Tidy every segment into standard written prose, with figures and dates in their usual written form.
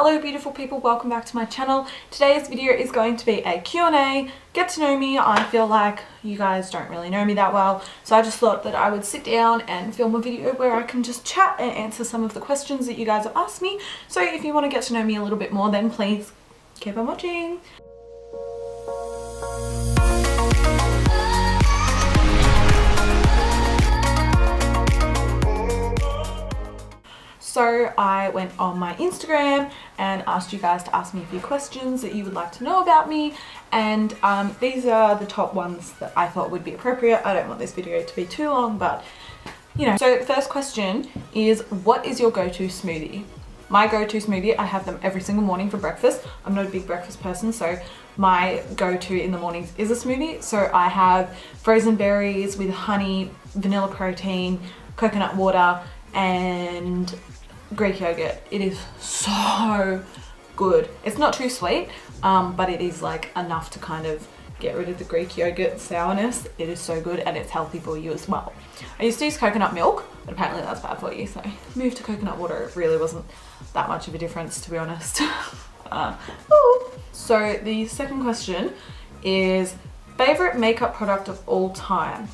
Hello beautiful people, welcome back to my channel. Today's video is going to be a Q&A, get to know me. I feel like you guys don't really know me that well, so I just thought that I would sit down and film a video where I can just chat and answer some of the questions that you guys have asked me. So if you want to get to know me a little bit more, then please keep on watching. So I went on my Instagram and asked you guys to ask me a few questions that you would like to know about me, and these are the top ones that I thought would be appropriate. I don't want this video to be too long, but you know. So the first question is, what is your go-to smoothie? My go-to smoothie, I have them every single morning for breakfast. I'm not a big breakfast person, so my go-to in the mornings is a smoothie. So I have frozen berries with honey, vanilla protein, coconut water, and Greek yogurt. It is so good. It's not too sweet, but it is like enough to kind of get rid of the Greek yogurt sourness. It is so good and it's healthy for you as well. I used to use coconut milk, but apparently that's bad for you, so I moved to coconut water. It really wasn't that much of a difference, to be honest. So the second question is, favorite makeup product of all time?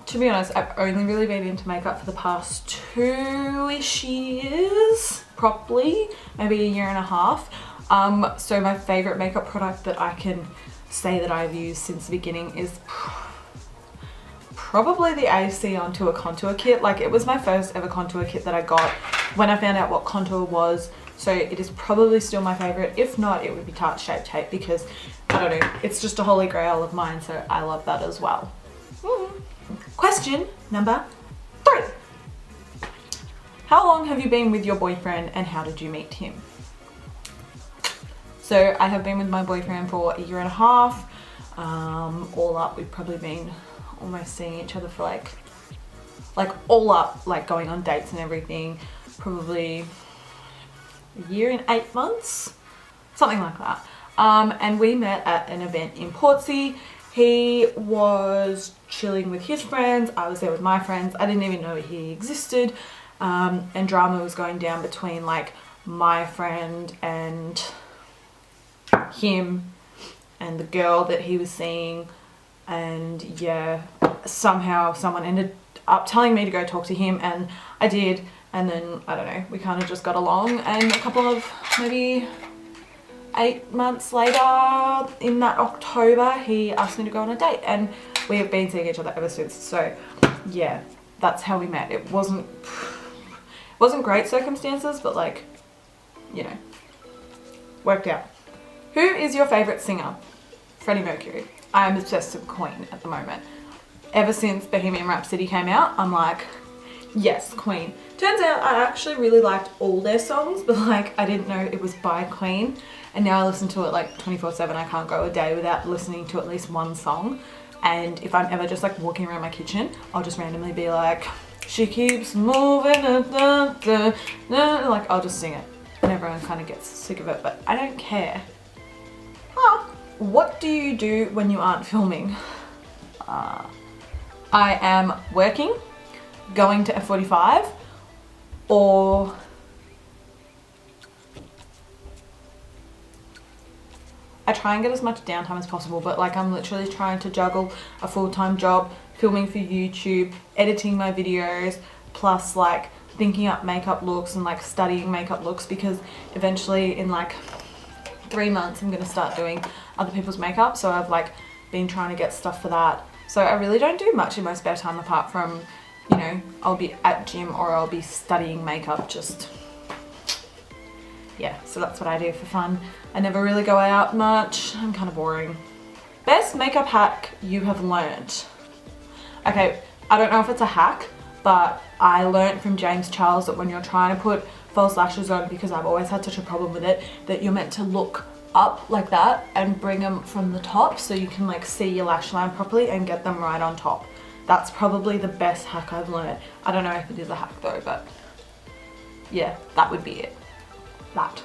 To be honest, I've only really been into makeup for the past 2-ish years, probably, maybe a year and a half. So my favorite makeup product that I can say that I've used since the beginning is probably the AC Onto a Contour Kit. Like, it was my first ever contour kit that I got when I found out what contour was. So it is probably still my favorite. If not, it would be Tarte Shape Tape, because I don't know, it's just a holy grail of mine, so I love that as well. Question number 3. How long have you been with your boyfriend and how did you meet him? So I have been with my boyfriend for a year and a half. All up, we've probably been almost seeing each other for like all up, like going on dates and everything, probably a year and 8 months, something like that. And we met at an event in Portsea. He was chilling with his friends, I was there with my friends. I didn't even know he existed, and drama was going down between like my friend and him and the girl that he was seeing, and yeah, somehow someone ended up telling me to go talk to him, and I did, and then I don't know, we kind of just got along, and a couple of maybe 8 months later, in that October, he asked me to go on a date, and we have been seeing each other ever since. So yeah, that's how we met. It wasn't great circumstances, but like, you know, worked out. Who is your favorite singer? Freddie Mercury. I am obsessed with Queen at the moment. Ever since Bohemian Rhapsody came out, I'm like, yes, Queen. Turns out I actually really liked all their songs, but like I didn't know it was by Queen, and now I listen to it like 24/7. I can't go a day without listening to at least one song. And if I'm ever just like walking around my kitchen, I'll just randomly be like, she keeps moving, like I'll just sing it, and everyone kind of gets sick of it, but I don't care. What do you do when you aren't filming? I am working, going to F45, or I try and get as much downtime as possible, but like I'm literally trying to juggle a full-time job, filming for YouTube, editing my videos, plus like thinking up makeup looks and like studying makeup looks, because eventually in like 3 months I'm gonna start doing other people's makeup, so I've like been trying to get stuff for that. So I really don't do much in my spare time apart from, you know, I'll be at gym or I'll be studying makeup, just yeah, so that's what I do for fun. I never really go out much. I'm kind of boring. Best makeup hack you have learnt? Okay, I don't know if it's a hack, but I learnt from James Charles that when you're trying to put false lashes on, because I've always had such a problem with it, that you're meant to look up like that and bring them from the top so you can like see your lash line properly and get them right on top. That's probably the best hack I've learnt. I don't know if it is a hack though, but yeah, that would be it. That.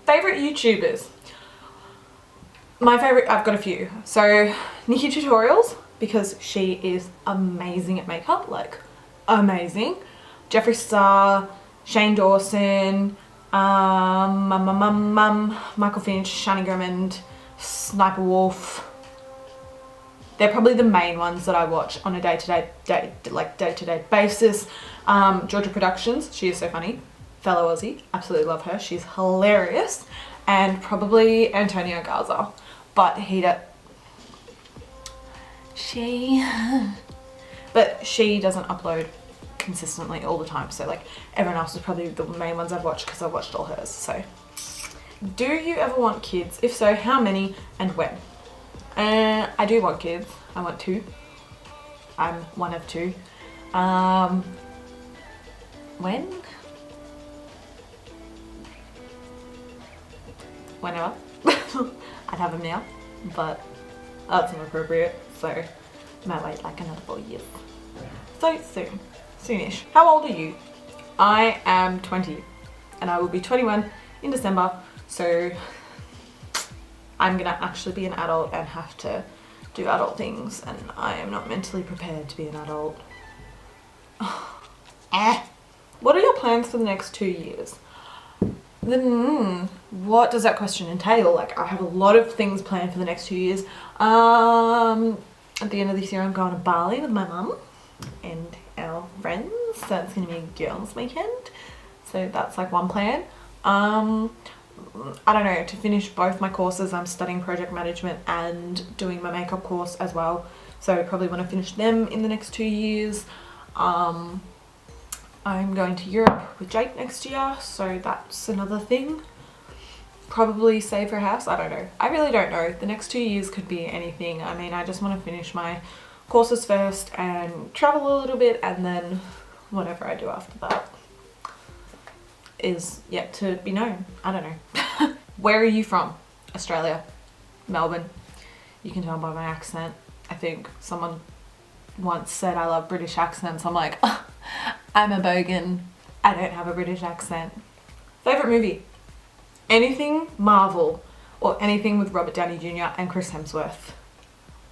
Favorite YouTubers? My favorite, I've got a few. So Nikki Tutorials, because she is amazing at makeup, like amazing. Jeffree Star, Shane Dawson, Michael Finch, Shani Drummond, Sniper Wolf. They're probably the main ones that I watch on a day-to-day basis. Georgia Productions, she is so funny. Fellow Aussie, absolutely love her. She's hilarious. And probably Antonio Garza, but she doesn't upload consistently all the time. So like everyone else is probably the main ones I've watched because I've watched all hers. So, do you ever want kids? If so, how many and when? I do want kids. I want 2. I'm one of 2. When? Whenever. I'd have them now, but that's not appropriate, so I might wait like another 4 years. So soonish. How old are you? I am 20 and I will be 21 in December, so I'm gonna actually be an adult and have to do adult things, and I am not mentally prepared to be an adult. What are your plans for the next 2 years? What does that question entail? Like, I have a lot of things planned for the next 2 years. At the end of this year, I'm going to Bali with my mum and our friends. So it's going to be a girls' weekend. So that's like one plan. I don't know, to finish both my courses, I'm studying project management and doing my makeup course as well. So I probably want to finish them in the next 2 years. I'm going to Europe with Jake next year, so that's another thing. Probably save for a house, I don't know. I really don't know. The next 2 years could be anything. I mean, I just want to finish my courses first and travel a little bit, and then whatever I do after that is yet to be known. I don't know. Where are you from? Australia. Melbourne. You can tell by my accent. I think someone once said I love British accents. I'm like, oh, I'm a bogan. I don't have a British accent. Favourite movie? Anything Marvel or anything with Robert Downey Jr. and Chris Hemsworth.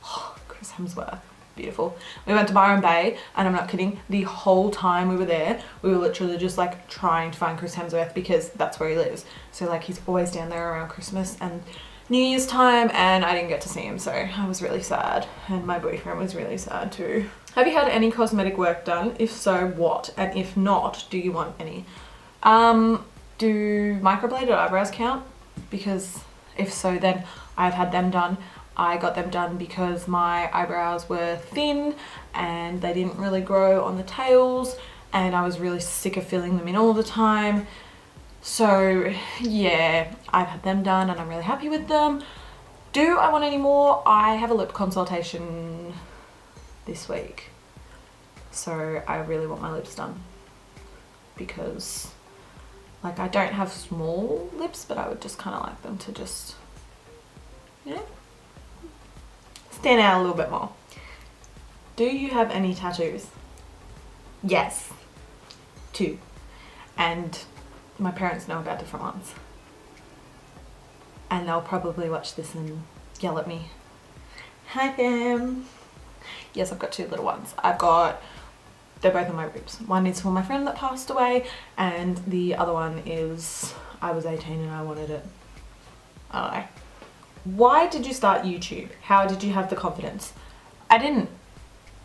Oh, Chris Hemsworth. Beautiful. We went to Byron Bay, and I'm not kidding, the whole time we were there, we were literally just like trying to find Chris Hemsworth because that's where he lives. So like he's always down there around Christmas and New Year's time, and I didn't get to see him, so I was really sad, and my boyfriend was really sad too. Have you had any cosmetic work done? If so, what? And if not, do you want any? Do microbladed eyebrows count? Because if so, then I've had them done. I got them done because my eyebrows were thin and they didn't really grow on the tails, and I was really sick of filling them in all the time. So yeah, I've had them done and I'm really happy with them. Do I want any more? I have a lip consultation this week, so I really want my lips done because like I don't have small lips, but I would just kind of like them to just, you know, stand out a little bit more. Do you have any tattoos? Yes, 2, and my parents know about different ones, and they'll probably watch this and yell at me. Hi fam. Yes, I've got 2 little ones. They're both on my ribs. One is for my friend that passed away, and the other one is I was 18 and I wanted it. I don't know. Why did you start YouTube? How did you have the confidence? I didn't.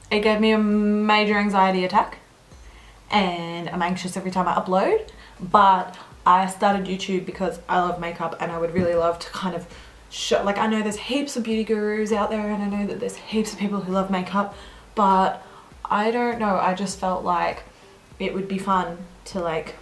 It gave me a major anxiety attack, and I'm anxious every time I upload, but I started YouTube because I love makeup, and I would really love to kind of show, like, I know there's heaps of beauty gurus out there, and I know that there's heaps of people who love makeup, but I don't know, I just felt like it would be fun to like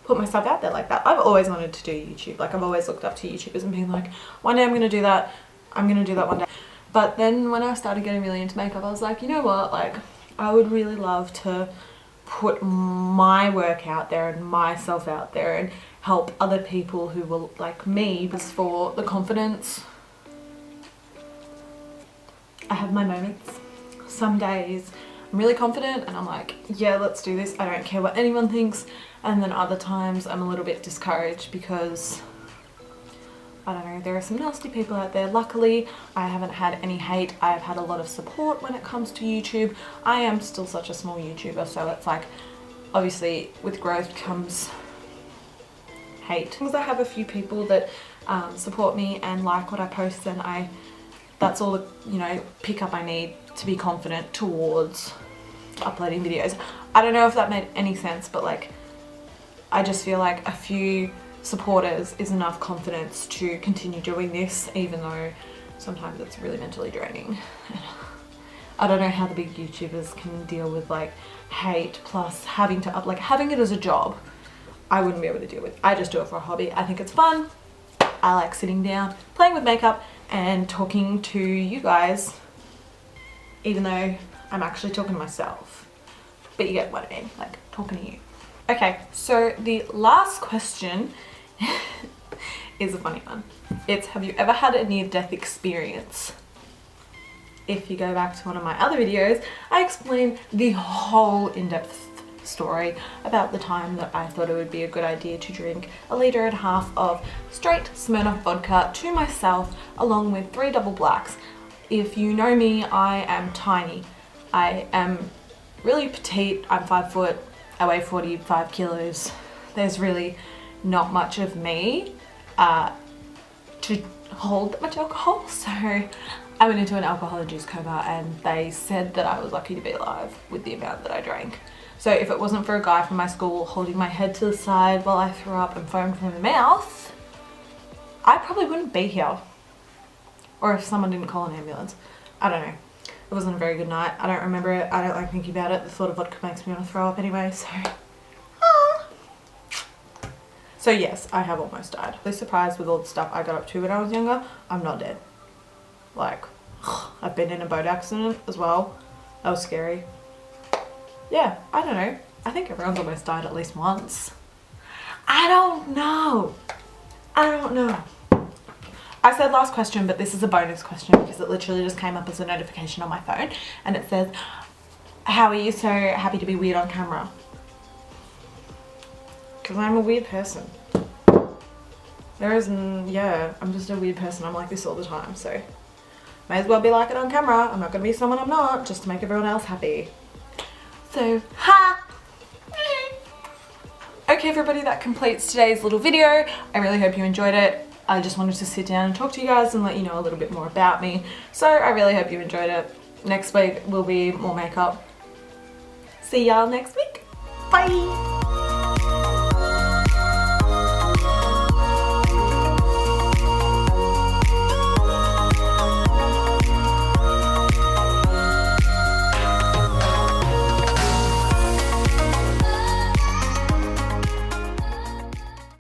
put myself out there like that. I've always wanted to do YouTube. Like, I've always looked up to YouTubers and been like, one day I'm gonna do that. I'm gonna do that one day. But then when I started getting really into makeup, I was like, you know what? Like, I would really love to put my work out there and myself out there and help other people who will like me. Just for the confidence. I have my moments. Some days I'm really confident and I'm like, yeah, let's do this. I don't care what anyone thinks. And then other times I'm a little bit discouraged because I don't know, there are some nasty people out there. Luckily, I haven't had any hate. I've had a lot of support when it comes to YouTube. I am still such a small YouTuber, so it's like, obviously with growth comes hate. Because I have a few people that support me and like what I post, and that's all the, you know, pickup I need to be confident towards uploading videos. I don't know if that made any sense, but like, I just feel like a few supporters is enough confidence to continue doing this, even though sometimes it's really mentally draining. I don't know how the big YouTubers can deal with like hate plus having to having it as a job. I wouldn't be able to deal with. I just do it for a hobby. I think it's fun. I like sitting down, playing with makeup and talking to you guys, even though I'm actually talking to myself. But you get what I mean, like talking to you. Okay, so the last question is a funny one. It's, have you ever had a near-death experience? If you go back to one of my other videos, I explain the whole in-depth story about the time that I thought it would be a good idea to drink 1.5 liters of straight Smirnoff vodka to myself, along with 3 double blacks. If you know me, I am tiny. I am really petite. I'm 5 foot. I weigh 45 kilos. There's really not much of me to hold that much alcohol, so I went into an alcohol-induced coma and they said that I was lucky to be alive with the amount that I drank. So if it wasn't for a guy from my school holding my head to the side while I threw up and foamed from the mouth, I probably wouldn't be here. Or if someone didn't call an ambulance. I don't know. It wasn't a very good night. I don't remember it. I don't like thinking about it. The thought of vodka makes me want to throw up anyway, so... So yes, I have almost died. I'm surprised with all the stuff I got up to when I was younger. I'm not dead. Like, I've been in a boat accident as well. That was scary. Yeah, I don't know. I think everyone's almost died at least once. I don't know. I don't know. I said last question, but this is a bonus question because it literally just came up as a notification on my phone and it says, how are you so happy to be weird on camera? Because I'm a weird person. Yeah, I'm just a weird person. I'm like this all the time, so may as well be like it on camera. I'm not going to be someone I'm not, just to make everyone else happy. So, ha! Okay everybody, that completes today's little video. I really hope you enjoyed it. I just wanted to sit down and talk to you guys and let you know a little bit more about me. So I really hope you enjoyed it. Next week will be more makeup. See y'all next week. Bye!